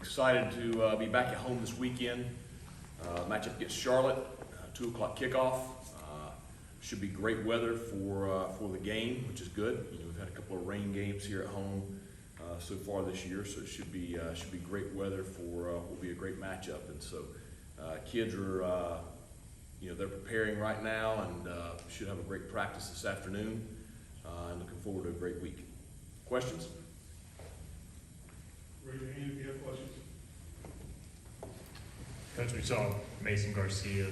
excited to be back at home this weekend. Matchup against Charlotte, 2 o'clock kickoff. Should be great weather for the game, which is good. You know, we've had a couple of rain games here at home so far this year, so it should be great weather for will be a great matchup. And so kids are they're preparing right now and should have a great practice this afternoon. And looking forward to a great week. Questions? Raise your hand if you have questions. Coach, we saw Mason Garcia,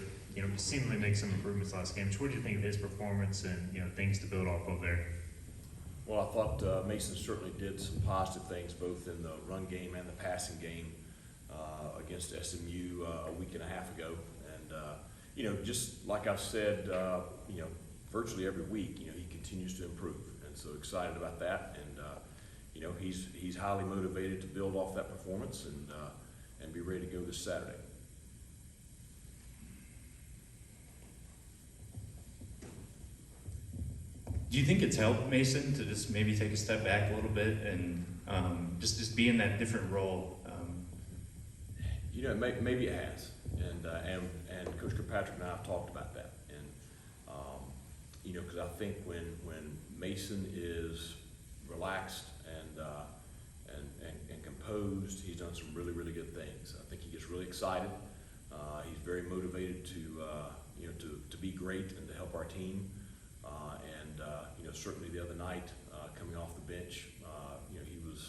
seemingly make some improvements last game. What do you think of his performance and, things to build off of there? Well, I thought Mason certainly did some positive things both in the run game and the passing game against SMU a week and a half ago. And, just like I've said, virtually every week, he continues to improve. And so excited about that. And, he's highly motivated to build off that performance and be ready to go this Saturday. Do you think it's helped Mason to just maybe take a step back a little bit and just be in that different role? Maybe it has, and Coach Kirkpatrick and I have talked about that, and because I think when Mason is relaxed and composed, he's done some really good things. I think he gets really excited. He's very motivated to be great and to help our team. Certainly the other night, coming off the bench, he was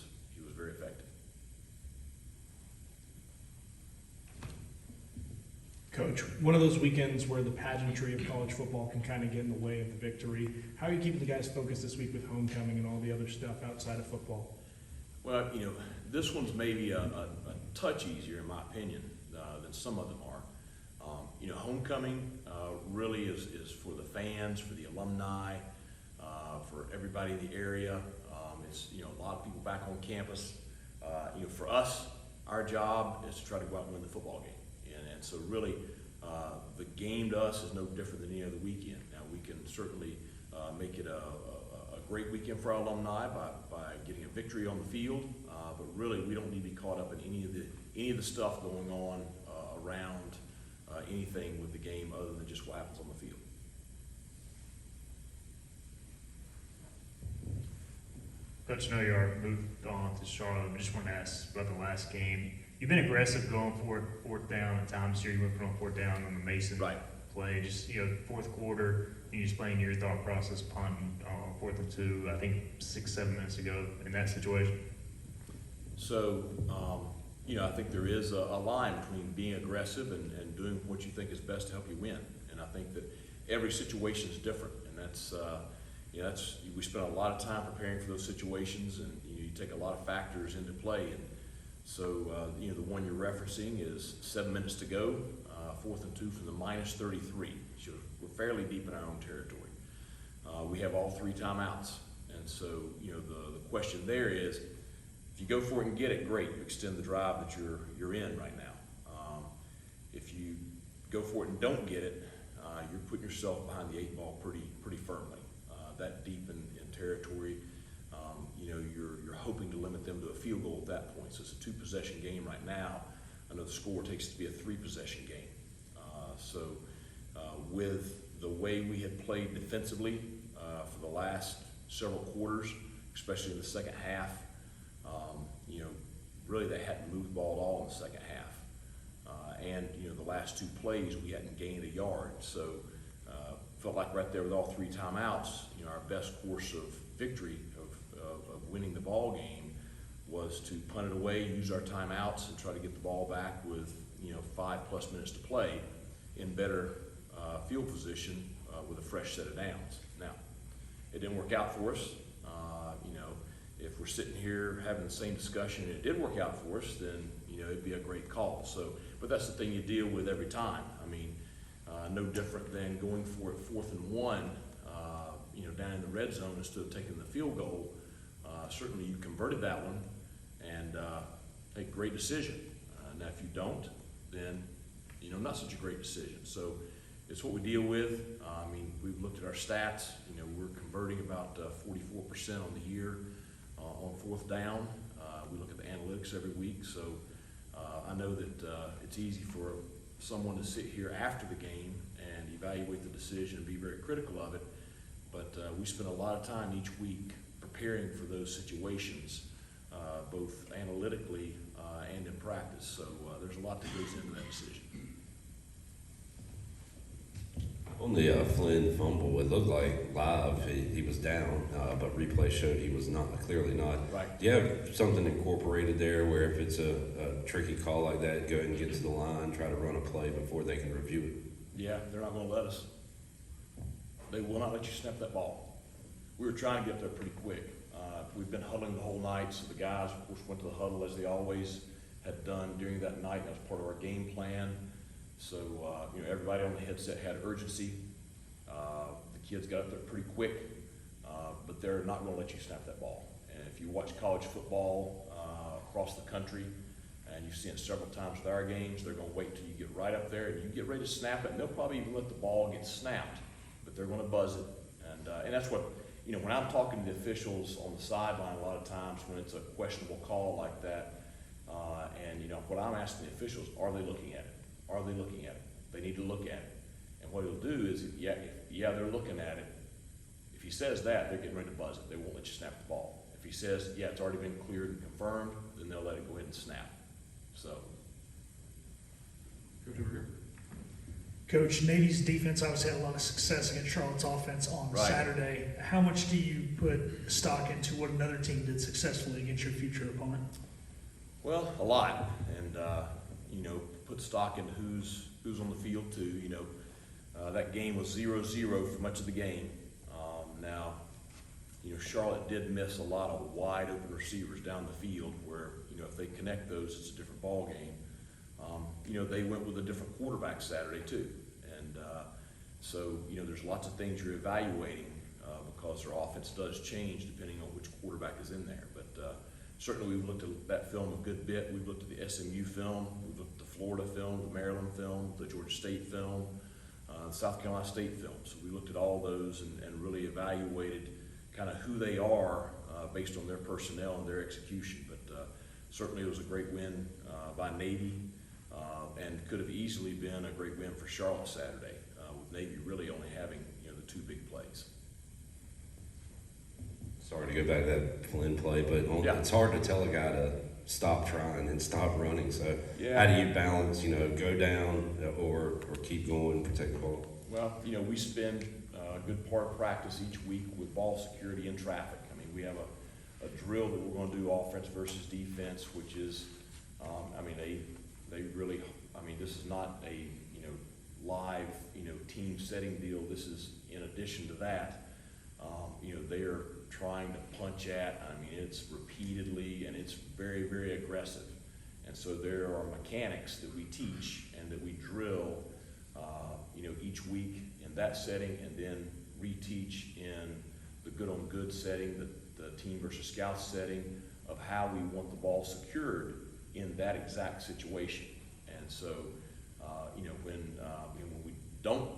very effective. Coach, one of those weekends where the pageantry of college football can kind of get in the way of the victory. How are you keeping the guys focused this week with homecoming and all the other stuff outside of football? Well, this one's maybe a touch easier in my opinion than some of them are. Homecoming really is for the fans, for the alumni, for everybody in the area. It's a lot of people back on campus. For us, our job is to try to go out and win the football game. And so really, the game to us is no different than any other weekend. Now we can certainly make it a great weekend for our alumni by getting a victory on the field, but really we don't need to be caught up in any of the stuff going on around anything with the game other than just what happens on the field. Coach, I know you already moved on to Charlotte. I just want to ask about the last game. You've been aggressive going for fourth down at times here. You went for a fourth down on the Mason play. Just, fourth quarter, you explained your thought process punting on 4th and 2, I think 6-7 minutes ago in that situation. So, I think there is a line between being aggressive and doing what you think is best to help you win. And I think that every situation is different, and that's we spend a lot of time preparing for those situations, and you take a lot of factors into play. And so, the one you're referencing is 7 minutes to go, 4th and 2 from the -33. So we're fairly deep in our own territory. We have all 3 timeouts, and so the question there is, if you go for it and get it, great. You extend the drive that you're in right now. If you go for it and don't get it, you're putting yourself behind the 8 ball pretty firmly. That deep in territory, you're hoping to limit them to a field goal at that point. So it's a 2-possession game right now. I know the score takes it to be a 3-possession game. With the way we had played defensively for the last several quarters, especially in the second half, really they hadn't moved the ball at all in the second half. And the last 2 plays we hadn't gained a yard. So felt like right there with all 3 timeouts, our best course of victory of winning the ball game was to punt it away, use our timeouts, and try to get the ball back with 5+ minutes to play in better field position with a fresh set of downs. Now, it didn't work out for us. If we're sitting here having the same discussion and it did work out for us, then it'd be a great call. So, but that's the thing you deal with every time. I mean, no different than going for it 4th and 1, down in the red zone instead of taking the field goal. Certainly you converted that one, and a great decision. Now if you don't, then not such a great decision. So it's what we deal with. We've looked at our stats. We're converting about 44% on the year on 4th down. We look at the analytics every week. So I know that it's easy for someone to sit here after the game and evaluate the decision and be very critical of it, but we spend a lot of time each week preparing for those situations, both analytically and in practice. So there's a lot that goes into that decision. On the Flynn fumble, it looked like live he was down, but replay showed he was not, clearly not. Right. Do you have something incorporated there where if it's a tricky call like that, go ahead and get to the line, try to run a play before they can review it? Yeah, they're not gonna let us. They will not let you snap that ball. We were trying to get there pretty quick. We've been huddling the whole night, so the guys, of course, went to the huddle as they always had done during that night. That was part of our game plan. So, everybody on the headset had urgency. The kids got up there pretty quick, but they're not gonna let you snap that ball. And if you watch college football across the country, and you've seen it several times with our games, they're gonna wait till you get right up there and you get ready to snap it, and they'll probably even let the ball get snapped, but they're gonna buzz it. And that's what, when I'm talking to the officials on the sideline, a lot of times when it's a questionable call like that, what I'm asking the officials, are they looking at it? Are they looking at it? They need to look at it. And what he'll do is, they're looking at it. If he says that, they're getting ready to buzz it. They won't let you snap the ball. If he says, yeah, it's already been cleared and confirmed, then they'll let it go ahead and snap. So. Coach over here. Coach, Navy's defense obviously had a lot of success against Charlotte's offense on Right. Saturday. How much do you put stock into what another team did successfully against your future opponent? Well, a lot, and put stock into who's on the field too. That game was 0-0 for much of the game. Now, Charlotte did miss a lot of wide open receivers down the field where if they connect those, it's a different ball game. They went with a different quarterback Saturday too, and so there's lots of things you're evaluating because their offense does change depending on which quarterback is in there. But certainly we've looked at that film a good bit. We've looked at the SMU film, we've looked at the Florida film, the Maryland film, the Georgia State film, the South Carolina State film. So we looked at all those and really evaluated kind of who they are based on their personnel and their execution. But certainly it was a great win by Navy and could have easily been a great win for Charlotte Saturday, with Navy really only having the two big plays. Sorry to go back to that Flynn play, but Yeah. it's hard to tell a guy to stop trying and stop running. So Yeah. how do you balance, go down or keep going, protect the ball? Well, we spend a good part of practice each week with ball security and traffic. I mean, we have a drill that we're going to do offense versus defense, which is, they really, this is not a, live, team setting deal. This is in addition to that. They are trying to punch at, it's repeatedly, and it's very, very aggressive. And so there are mechanics that we teach and that we drill, each week in that setting, and then reteach in the good on good setting, the team versus scout setting of how we want the ball secured in that exact situation. And so, when we don't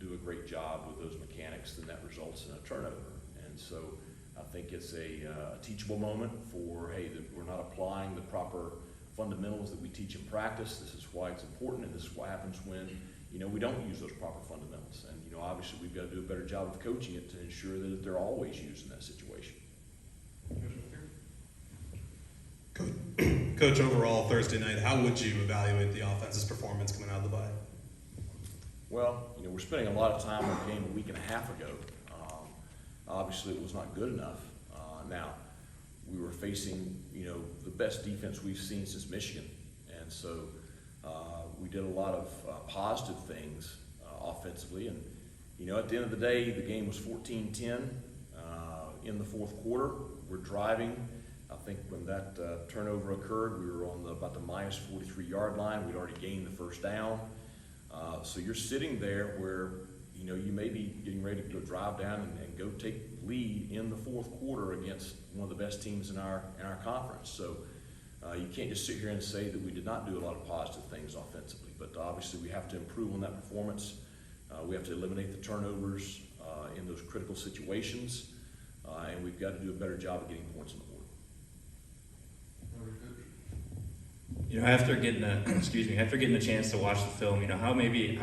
do a great job with those mechanics, then that results in a turnover. And so I think it's a teachable moment for, hey, that we're not applying the proper fundamentals that we teach in practice. This is why it's important, and this is what happens when, we don't use those proper fundamentals. And, obviously we've got to do a better job of coaching it to ensure that they're always used in that situation. Coach, overall Thursday night, how would you evaluate the offense's performance coming out of the bye? Well, we're spending a lot of time on the game a week and a half ago. Obviously it was not good enough. Now, we were facing, the best defense we've seen since Michigan. And so we did a lot of positive things offensively. And, at the end of the day, the game was 14-10 in the fourth quarter. We're driving. I think when that turnover occurred, we were on about the minus 43-yard line. We'd already gained the first down. So you're sitting there where, you may be getting ready to go drive down and go take lead in the fourth quarter against one of the best teams in our conference. So you can't just sit here and say that we did not do a lot of positive things offensively. But obviously we have to improve on that performance. We have to eliminate the turnovers in those critical situations. And we've got to do a better job of getting points on the board. You know, after getting a chance to watch the film, you know, how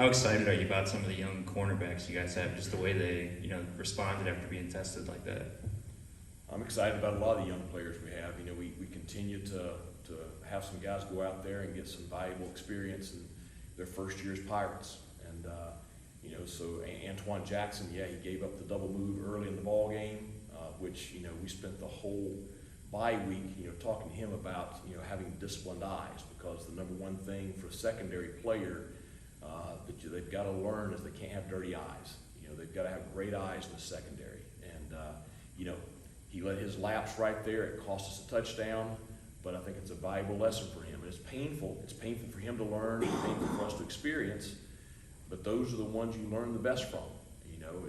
excited are you about some of the young cornerbacks you guys have, just the way they, you know, responded after being tested like that? I'm excited about a lot of the young players we have. You know, we continue to have some guys go out there and get some valuable experience in their first year as Pirates. And, you know, so Antoine Jackson, yeah, he gave up the double move early in the ball game, which, you know, we spent the whole bye week, you know, talking to him about, you know, having disciplined eyes, because the number one thing for a secondary player that they've got to learn is they can't have dirty eyes. You know, they've got to have great eyes in the secondary. And, you know, he let his lapse right there. It cost us a touchdown, but I think it's a valuable lesson for him. And it's painful. It's painful for him to learn. It's painful for us to experience. But those are the ones you learn the best from. You know,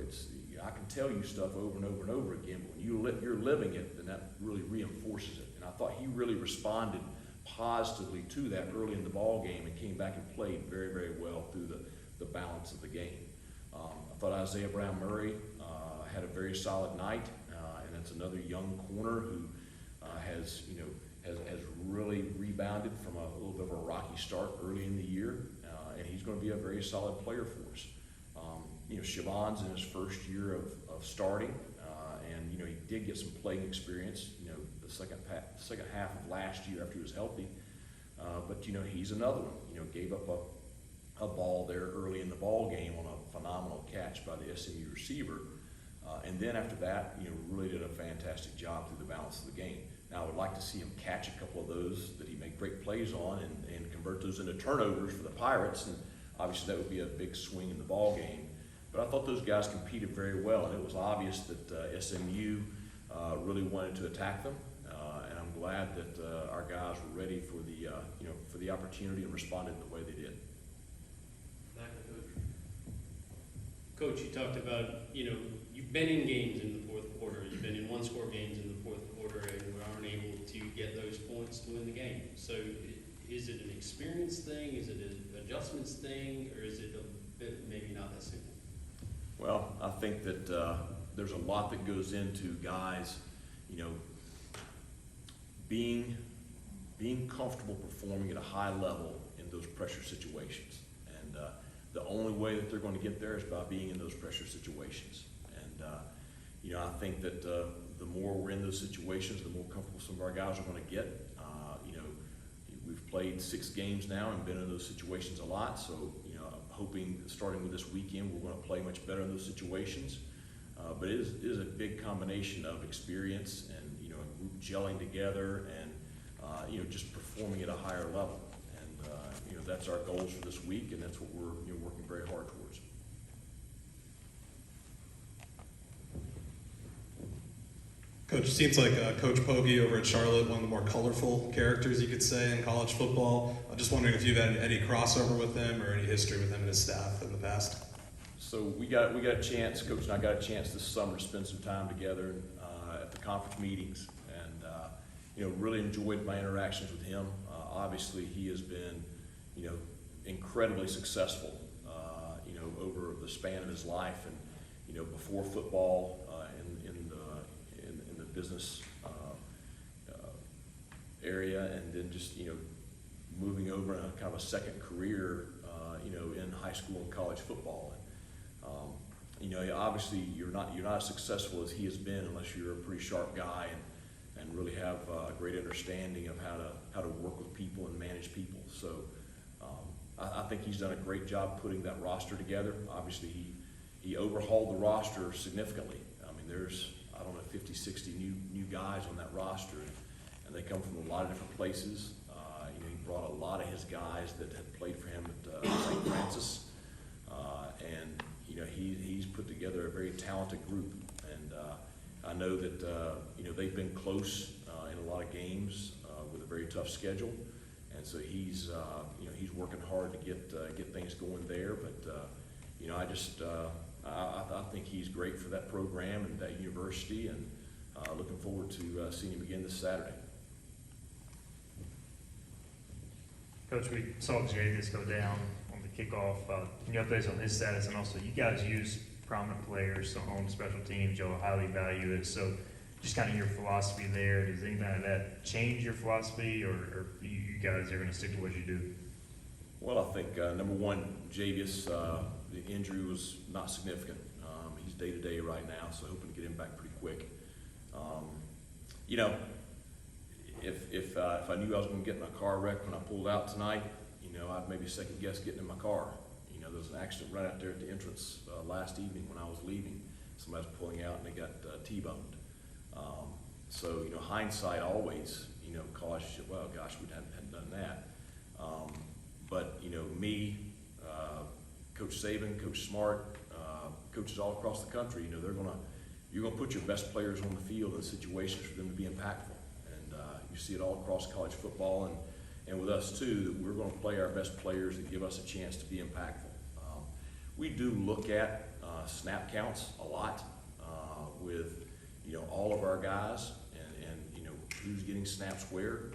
I can tell you stuff over and over and over again, but when you're living it, then that really reinforces it. And I thought he really responded positively to that early in the ball game and came back and played very, very well through the balance of the game. I thought Isaiah Brown Murray had a very solid night, and that's another young corner who has really rebounded from a little bit of a rocky start early in the year, and he's going to be a very solid player for us. You know, Siobhan's in his first year of starting, and, you know, he did get some playing experience, you know, the second half of last year after he was healthy. But, you know, he's another one, you know, gave up a ball there early in the ball game on a phenomenal catch by the SMU receiver. And then after that, you know, really did a fantastic job through the balance of the game. Now, I would like to see him catch a couple of those that he made great plays on and convert those into turnovers for the Pirates. And obviously that would be a big swing in the ball game. But I thought those guys competed very well, and it was obvious that SMU really wanted to attack them. And I'm glad that our guys were ready for the opportunity and responded the way they did. Coach, you talked about, you know, you've been in games in the fourth quarter. You've been in one-score games in the fourth quarter, and we aren't able to get those points to win the game. So is it an experience thing? Is it an adjustments thing? Or is it a bit maybe not that simple? Well, I think that there's a lot that goes into guys, you know, being comfortable performing at a high level in those pressure situations. And the only way that they're going to get there is by being in those pressure situations. And, you know, I think that the more we're in those situations, the more comfortable some of our guys are going to get. You know, we've played 6 games now and been in those situations a lot. So, you know, I'm hoping starting with this weekend, we're going to play much better in those situations. But it is a big combination of experience and, you know, a group gelling together and, you know, just performing at a higher level. And, you know, that's our goals for this week, and that's what we're, you know, working very hard towards. Coach, it seems like Coach Pogge over at Charlotte, one of the more colorful characters you could say in college football. I'm just wondering if you've had any crossover with him or any history with him and his staff in the past. So we got a chance, Coach and I got a chance this summer to spend some time together at the conference meetings, and you know, really enjoyed my interactions with him. Obviously, he has been, you know, incredibly successful, you know, over the span of his life, and, you know, before football, in the business area, and then just, you know, moving over in a kind of a second career, you know, in high school and college football. You know, obviously you're not as successful as he has been unless you're a pretty sharp guy and really have a great understanding of how to work with people and manage people. So I think he's done a great job putting that roster together. Obviously he overhauled the roster significantly. I mean, there's, I don't know, 50, 60 new guys on that roster, and they come from a lot of different places. You know, he brought a lot of his guys that had played for him at St. Francis, and you know, he's put together a very talented group, and I know that you know, they've been close in a lot of games with a very tough schedule, and so he's you know, he's working hard to get things going there. But you know, I think he's great for that program and that university, and looking forward to seeing him again this Saturday. Coach, we saw Javis go down on the kickoff. Can you update us on his status? And also, you guys use prominent players on special teams. Y'all highly value it. So just kind of your philosophy there. Does anything like that change your philosophy, or you guys are going to stick to what you do? Well, I think, number one, Javius, the injury was not significant. He's day-to-day right now, so hoping to get him back pretty quick. You know, if I knew I was gonna get in a car wreck when I pulled out tonight, you know, I'd maybe second guess getting in my car. You know, there was an accident right out there at the entrance, last evening when I was leaving. Somebody was pulling out and they got, T-boned. So, you know, hindsight always, you know, causes you, well, gosh, we hadn't done that. But, you know, me, Coach Saban, Coach Smart, coaches all across the country, you know, you're gonna put your best players on the field in situations for them to be impactful. And you see it all across college football and with us too, that we're gonna play our best players that give us a chance to be impactful. We do look at snap counts a lot with, you know, all of our guys and you know, who's getting snaps where.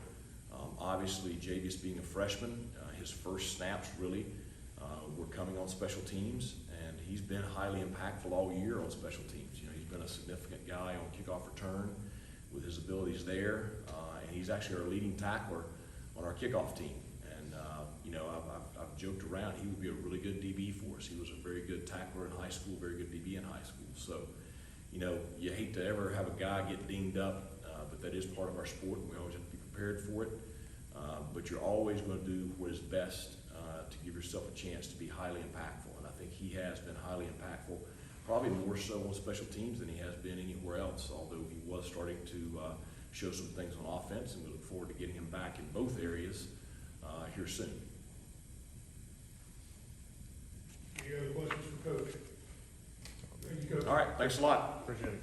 Obviously, Javius being a freshman, his first snaps really were coming on special teams, and he's been highly impactful all year on special teams. You know, he's been a significant guy on kickoff return with his abilities there, and he's actually our leading tackler on our kickoff team. And you know, I've joked around, he would be a really good DB for us. He was a very good tackler in high school, very good DB in high school. So, you know, you hate to ever have a guy get dinged up, but that is part of our sport, and we always have to be prepared for it. But you're always going to do what is best to give yourself a chance to be highly impactful. And I think he has been highly impactful, probably more so on special teams than he has been anywhere else, although he was starting to show some things on offense, and we look forward to getting him back in both areas here soon. Any other questions for Coach? Thank you, Coach. All right, thanks a lot. Appreciate it.